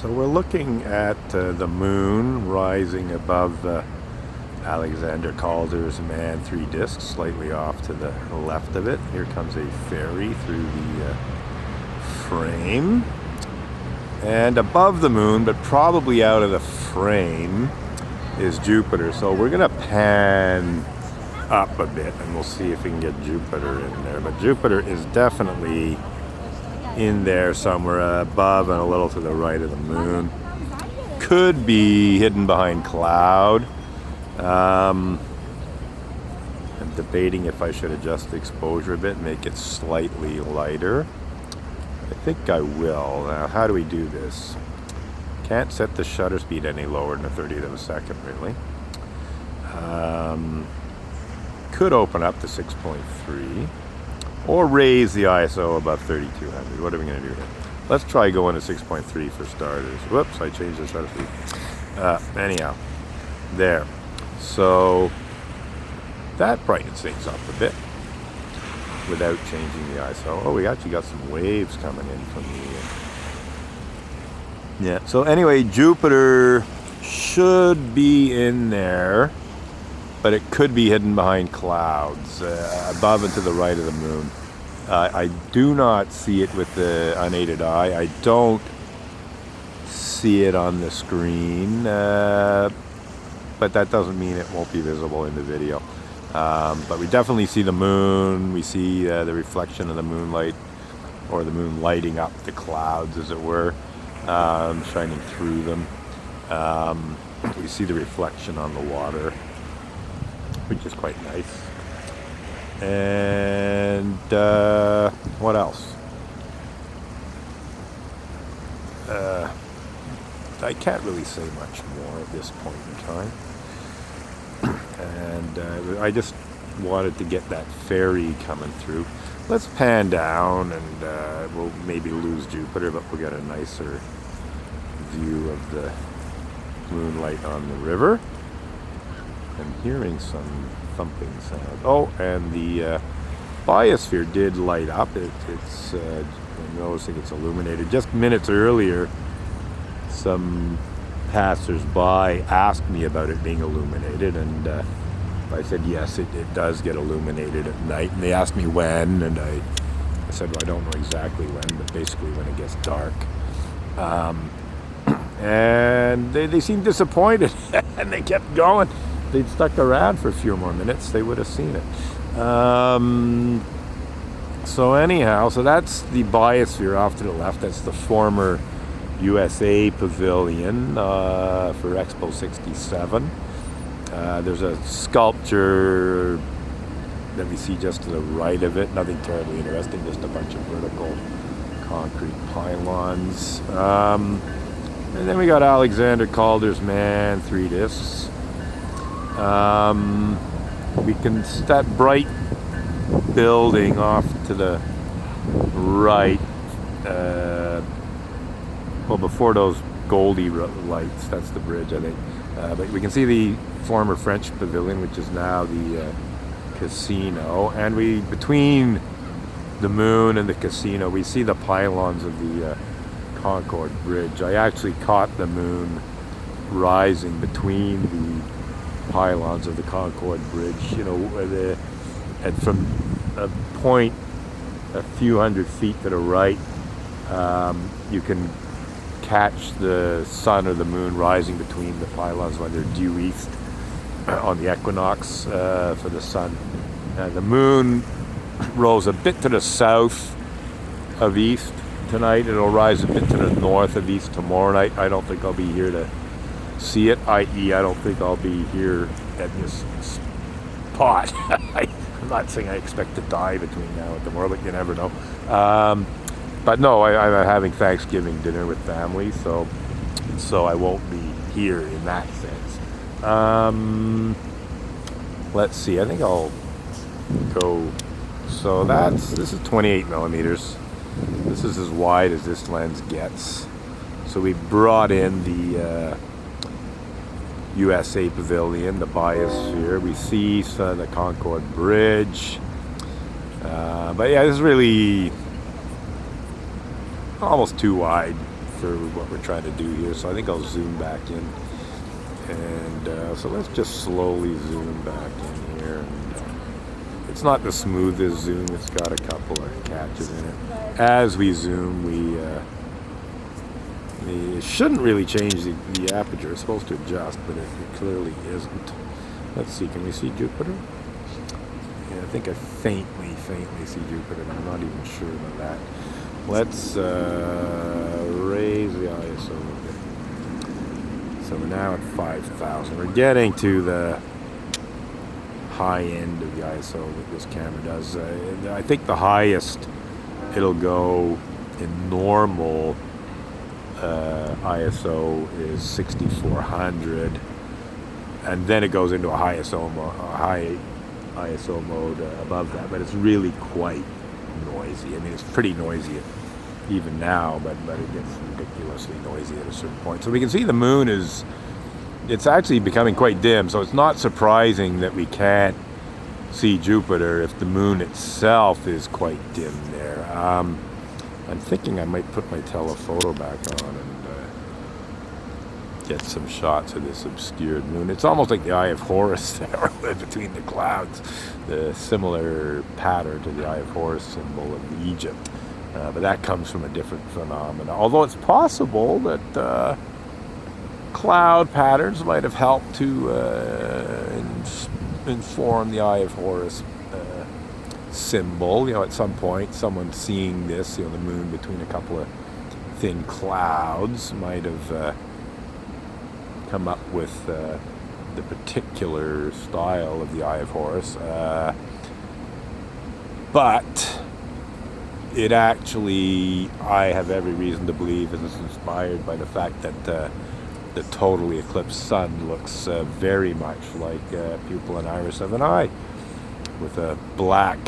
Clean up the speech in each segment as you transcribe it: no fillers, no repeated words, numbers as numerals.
So we're looking at the moon rising above Alexander Calder's Man 3 discs, slightly off to the left of it. Here comes a ferry through the frame. And above the moon, but probably out of the frame, is Jupiter. So we're going to pan up a bit and we'll see if we can get Jupiter in there. But Jupiter is definitely in there somewhere above and a little to the right of the moon. Could be hidden behind cloud. I'm debating if I should adjust the exposure a bit, make it slightly lighter. I think I will. Now, how do we do this? Can't set the shutter speed any lower than a 30th of a second, really. Could open up to 6.3 or raise the ISO above 3200. What are we going to do here? Let's try going to 6.3 for starters. Whoops, I changed the shutter speed. Anyhow, there. So that brightens things up a bit without changing the ISO. Oh, we actually got some waves coming in from the... Yeah, so anyway, Jupiter should be in there, but it could be hidden behind clouds above and to the right of the moon. I do not see it with the unaided eye. I don't see it on the screen, but that doesn't mean it won't be visible in the video. But we definitely see the moon. We see the reflection of the moonlight, or the moon lighting up the clouds, as it were, shining through them. We see the reflection on the water, which is quite nice. And what else? I can't really say much more at this point in time. And I just wanted to get that ferry coming through. Let's pan down, and we'll maybe lose Jupiter, but we'll get a nicer view of the moonlight on the river. I'm hearing some thumping sound. Oh, and the biosphere did light up. It's I'm noticing it's illuminated. Just minutes earlier, some passers-by asked me about it being illuminated, and I said yes, it does get illuminated at night. And they asked me when, and I said, well, I don't know exactly when, but basically when it gets dark. And they seemed disappointed, and they kept going. If they'd stuck around for a few more minutes, they would have seen it. So anyhow, so that's the biosphere off to the left. That's the former USA Pavilion for Expo 67. There's a sculpture that we see just to the right of it. Nothing terribly interesting, just a bunch of vertical concrete pylons. And then we got Alexander Calder's Man 3 discs. We can, that bright building off to the right, well, before those goldy lights, that's the bridge, I think. But we can see the former French pavilion, which is now the casino. And between the moon and the casino, we see the pylons of the Concorde Bridge. I actually caught the moon rising between the pylons of the Concorde Bridge, you know, and from a point a few hundred feet to the right, you can catch the sun or the moon rising between the pylons when they're due east on the equinox for the sun. The moon rose a bit to the south of east tonight. It'll rise a bit to the north of east tomorrow night. I don't think I'll be here to see it, i.e. I don't think I'll be here at this spot. I'm not saying I expect to die between now and tomorrow, but you never know. But no, I'm having Thanksgiving dinner with family, so I won't be here in that sense. Let's see, I think I'll go. So this is 28 millimeters. This is as wide as this lens gets. So we brought in the USA Pavilion, the biosphere. We see the Concorde Bridge. But yeah, this is really almost too wide for what we're trying to do here. So I think I'll zoom back in. And so let's just slowly zoom back in here. And, it's not the smoothest zoom. It's got a couple of catches in it. As we zoom, it shouldn't really change the aperture. It's supposed to adjust, but it clearly isn't. Let's see, can we see Jupiter? Yeah, I think I faintly see Jupiter, but I'm not even sure about that. Let's raise the ISO a bit. So we're now at 5,000. We're getting to the high end of the ISO that this camera does. I think the highest it'll go in normal ISO is 6400, and then it goes into a high ISO mode above that. But it's really quite noisy. I mean, it's pretty noisy even now, but it gets ridiculously noisy at a certain point. So we can see the moon it's actually becoming quite dim. So it's not surprising that we can't see Jupiter if the moon itself is quite dim there. I'm thinking I might put my telephoto back on and get some shots of this obscured moon. It's almost like the Eye of Horus there between the clouds, the similar pattern to the Eye of Horus symbol of Egypt. But that comes from a different phenomena. Although it's possible that cloud patterns might have helped to inform the Eye of Horus symbol. You know, at some point, someone seeing this, the moon between a couple of thin clouds, might have come up with the particular style of the Eye of Horus. But it actually, I have every reason to believe, is inspired by the fact that the totally eclipsed sun looks very much like a pupil and iris of an eye, with a black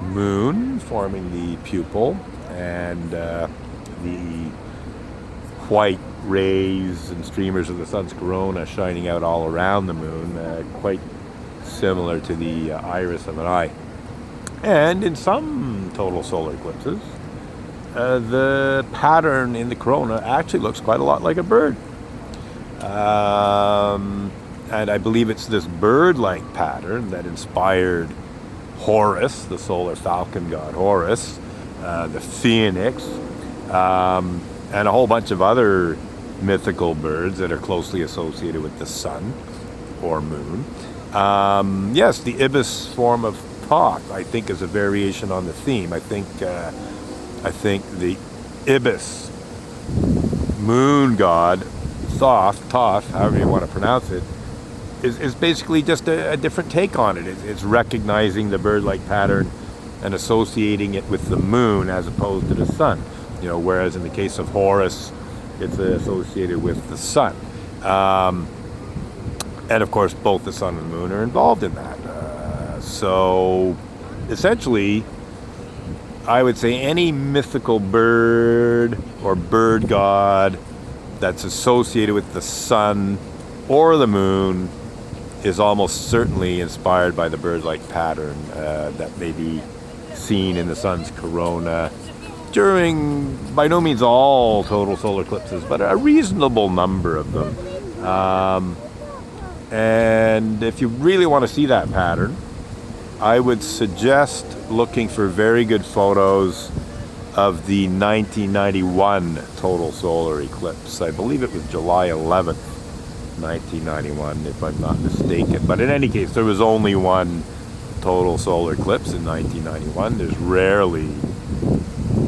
moon forming the pupil and the white rays and streamers of the sun's corona shining out all around the moon, quite similar to the iris of an eye. And in some total solar eclipses, the pattern in the corona actually looks quite a lot like a bird. And I believe it's this bird-like pattern that inspired Horus, the solar falcon god Horus, the phoenix, and a whole bunch of other mythical birds that are closely associated with the sun or moon. Yes, the ibis form of Thoth, I think, is a variation on the theme. I think the ibis moon god Thoth, however you want to pronounce it, is basically just a different take on it. It's recognizing the bird-like pattern and associating it with the moon as opposed to the sun. Whereas in the case of Horus, it's associated with the sun. And of course, both the sun and the moon are involved in that. So essentially, I would say any mythical bird or bird god that's associated with the sun or the moon is almost certainly inspired by the bird-like pattern that may be seen in the sun's corona during, by no means all total solar eclipses, but a reasonable number of them. And if you really want to see that pattern, I would suggest looking for very good photos of the 1991 total solar eclipse. I believe it was July 11th, 1991, if I'm not mistaken. But in any case, there was only one total solar eclipse in 1991. There's rarely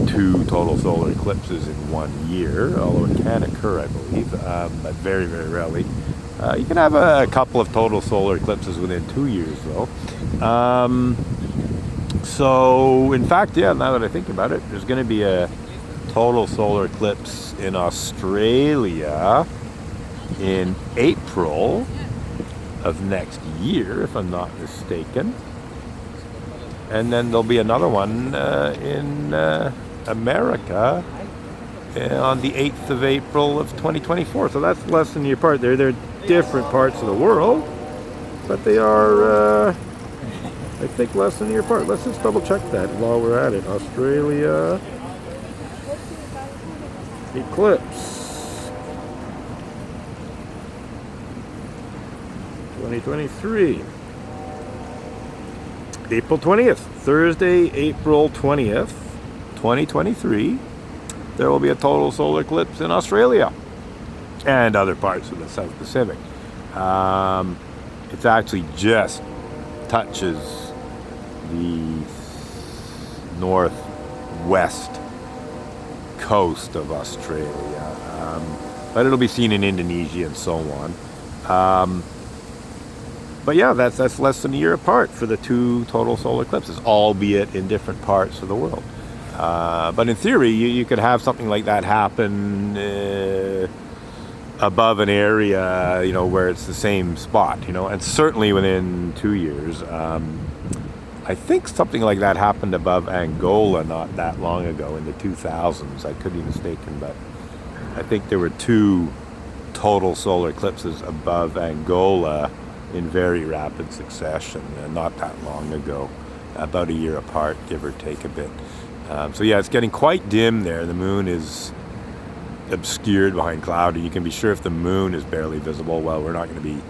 two total solar eclipses in 1 year, although it can occur, I believe, but very, very rarely. You can have a couple of total solar eclipses within 2 years, though. So, in fact, yeah, now that I think about it, there's going to be a total solar eclipse in Australia in April of next year, if I'm not mistaken. And then there'll be another one in America on the 8th of April of 2024. So that's less than a year apart. They're different parts of the world, but they are, I think, less than a year apart. Let's just double check that while we're at it. Australia eclipse 2023. April 20th, Thursday, April 20th, 2023. There will be a total solar eclipse in Australia and other parts of the South Pacific. It actually just touches the northwest coast of Australia, but it'll be seen in Indonesia and so on. But yeah, that's less than a year apart for the two total solar eclipses, albeit in different parts of the world. But in theory, you could have something like that happen above an area, where it's the same spot, and certainly within 2 years. I think something like that happened above Angola not that long ago in the 2000s. I could be mistaken, but I think there were two total solar eclipses above Angola in very rapid succession, not that long ago, about a year apart, give or take a bit. So yeah, it's getting quite dim there. The moon is obscured behind cloud, and you can be sure if the moon is barely visible, well, we're not going to be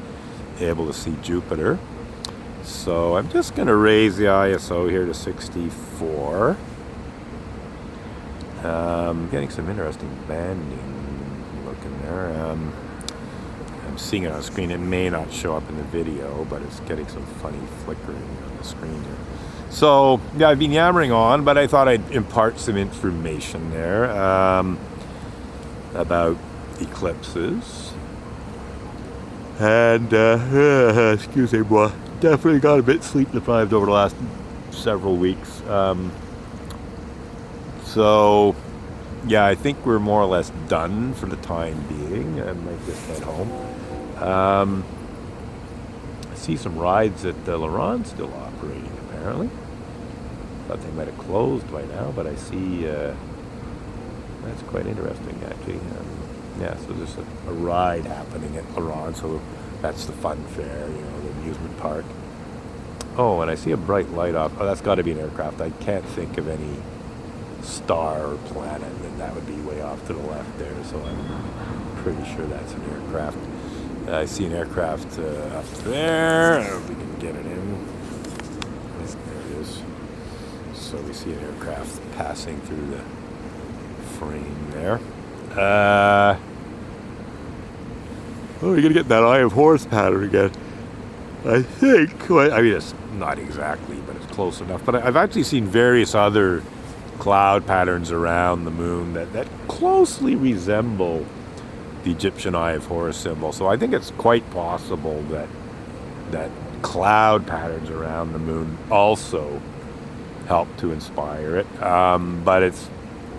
able to see Jupiter. So I'm just going to raise the ISO here to 64. Getting some interesting banding looking there. I'm seeing it on the screen. It may not show up in the video, but it's getting some funny flickering on the screen here. So yeah, I've been yammering on, but I thought I'd impart some information there about eclipses. And excuse me, boy. Definitely got a bit sleep deprived over the last several weeks. So, yeah, I think we're more or less done for the time being. I might just head home. I see some rides at La still operating, apparently. Thought they might have closed by now, but I see that's quite interesting, actually. Yeah, so there's a ride happening at La so that's the fun fair, the amusement park. Oh, and I see a bright light off. Oh, that's got to be an aircraft. I can't think of any star or planet, and that would be way off to the left there, so I'm pretty sure that's an aircraft. I see an aircraft up there. I don't know if we can get it in. There it is. So we see an aircraft passing through the frame there. Oh, you're going to get that Eye of Horus pattern again. I think. I mean, it's not exactly, but it's close enough. But I've actually seen various other cloud patterns around the moon that closely resemble the Egyptian Eye of Horus symbol. So I think it's quite possible that cloud patterns around the moon also help to inspire it. But it's,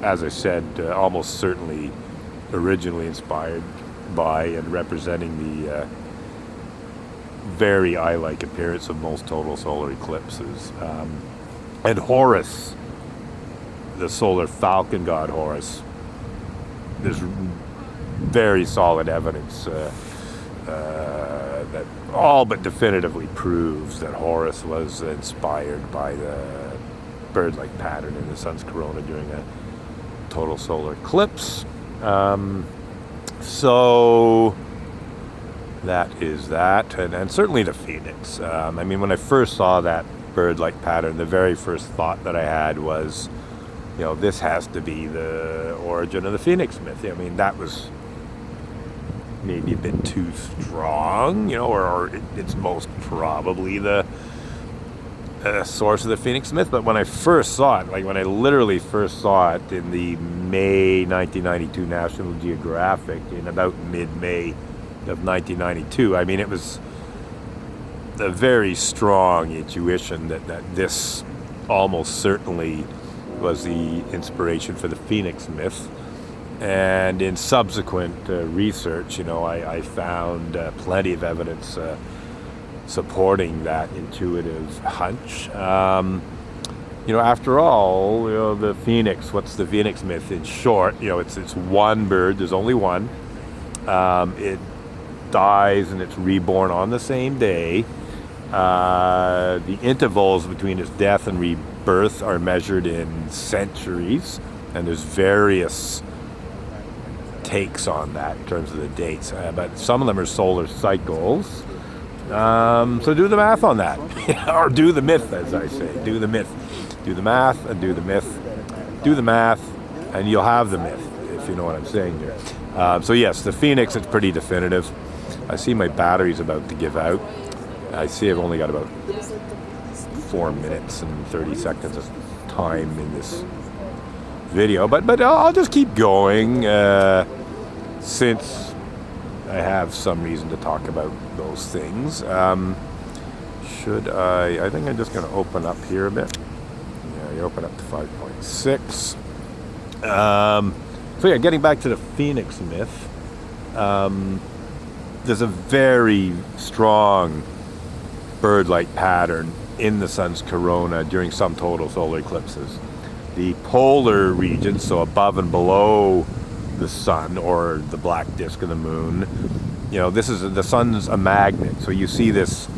as I said, almost certainly originally inspired by and representing the very eye-like appearance of most total solar eclipses. And Horus, the solar falcon god Horus, there's very solid evidence that all but definitively proves that Horus was inspired by the bird-like pattern in the sun's corona during a total solar eclipse. So that is that, and certainly the Phoenix. I mean, when I first saw that bird-like pattern, the very first thought that I had was, this has to be the origin of the Phoenix myth. I mean, that was maybe a bit too strong, or it's most probably the source of the Phoenix myth. But when I first saw it, when I literally first saw it in the May 1992 National Geographic, in about mid-May of 1992, I mean, it was a very strong intuition that this almost certainly was the inspiration for the Phoenix myth. And in subsequent research, I found plenty of evidence supporting that intuitive hunch. After all, the Phoenix, what's the Phoenix myth in short? It's one bird, there's only one. It dies and it's reborn on the same day. The intervals between its death and rebirth are measured in centuries, and there's various takes on that in terms of the dates, but some of them are solar cycles. So do the math on that, or do the myth, as I say. Do the myth, do the math, and do the myth. Do the math, and you'll have the myth, if you know what I'm saying here. So yes, the Phoenix, it's pretty definitive. I see my battery's about to give out. I see I've only got about 4 minutes and 30 seconds of time in this video, but I'll just keep going since I have some reason to talk about those things. Should I think I'm just going to open up here a bit. Yeah, you open up to 5.6. So yeah, getting back to the Phoenix myth, there's a very strong bird-like pattern in the sun's corona during some total solar eclipses. The polar regions, so above and below the sun or the black disk of the moon, this is the sun's a magnet, so you see this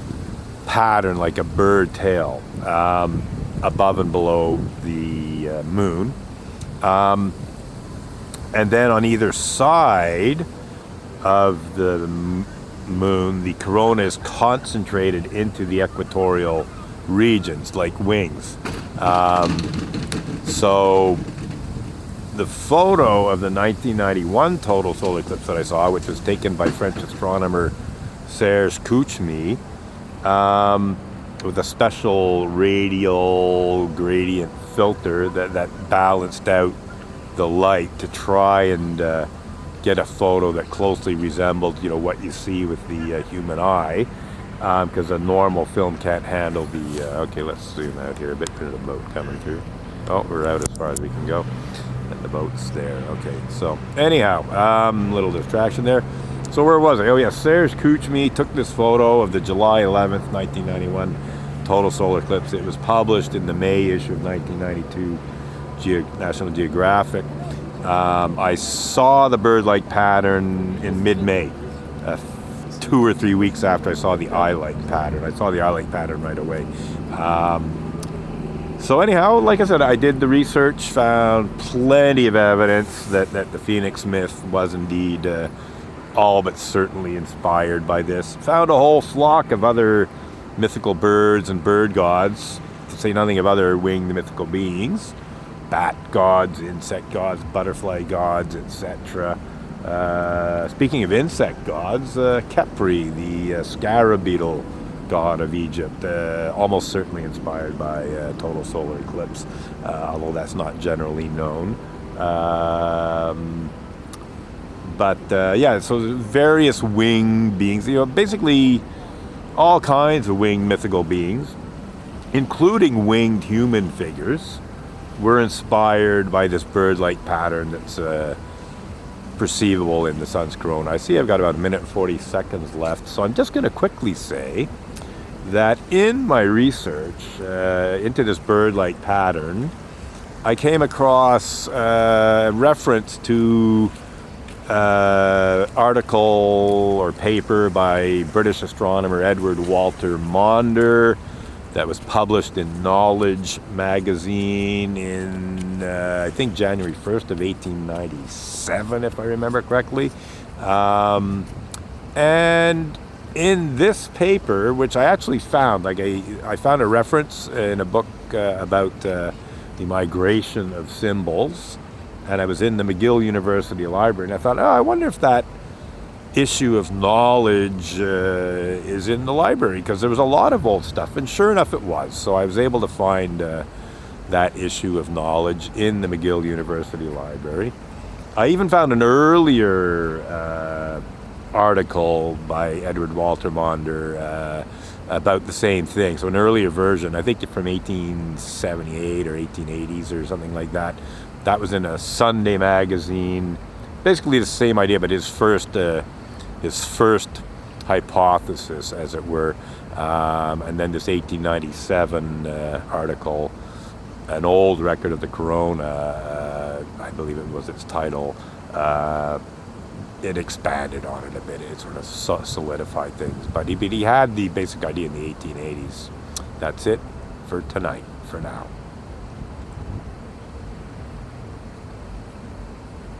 pattern like a bird tail above and below the moon. And then on either side of the moon, the corona is concentrated into the equatorial regions like wings. So the photo of the 1991 total solar eclipse that I saw, which was taken by French astronomer Serge Couchemy, with a special radial gradient filter that balanced out the light to try and get a photo that closely resembled, what you see with the human eye, because a normal film can't handle the. Okay, let's zoom out here a bit. There's a boat coming through. Oh, we're out as far as we can go, and the boat's there. Okay, so anyhow, little distraction there. So where was I? Oh yeah, Serge Couchemy took this photo of the July 11th, 1991 total solar eclipse. It was published in the May issue of 1992 National Geographic. I saw the bird-like pattern in mid-May, 2 or 3 weeks after I saw the eye-like pattern. I saw the eye-like pattern right away. So anyhow, like I said, I did the research, found plenty of evidence that the Phoenix myth was indeed all but certainly inspired by this. Found a whole flock of other mythical birds and bird gods, to say nothing of other winged mythical beings. Bat gods, insect gods, butterfly gods, etc. Speaking of insect gods, Khepri, the scarab beetle god of Egypt, almost certainly inspired by total solar eclipse, although that's not generally known. Yeah, so various winged beings, basically all kinds of winged mythical beings, including winged human figures, were inspired by this bird-like pattern that's perceivable in the sun's corona. I see I've got about 1 minute and 40 seconds left, so I'm just going to quickly say that in my research into this bird-like pattern, I came across a reference to article or paper by British astronomer Edward Walter Maunder that was published in Knowledge magazine in, I think, January 1st of 1897, if I remember correctly. And in this paper, which I actually found, I found a reference in a book about the migration of symbols, and I was in the McGill University Library, and I thought, I wonder if that issue of Knowledge is in the library, because there was a lot of old stuff, and sure enough it was. So I was able to find that issue of Knowledge in the McGill University Library. I even found an earlier article by Edward Walter Maunder about the same thing, so an earlier version, I think from 1878 or 1880s or something like that. That was in a Sunday magazine, basically the same idea, but his first hypothesis, as it were, and then this 1897 article, an old record of the corona, I believe it was its title, it expanded on it a bit, it sort of solidified things, but he had the basic idea in the 1880s. That's it for tonight, for now.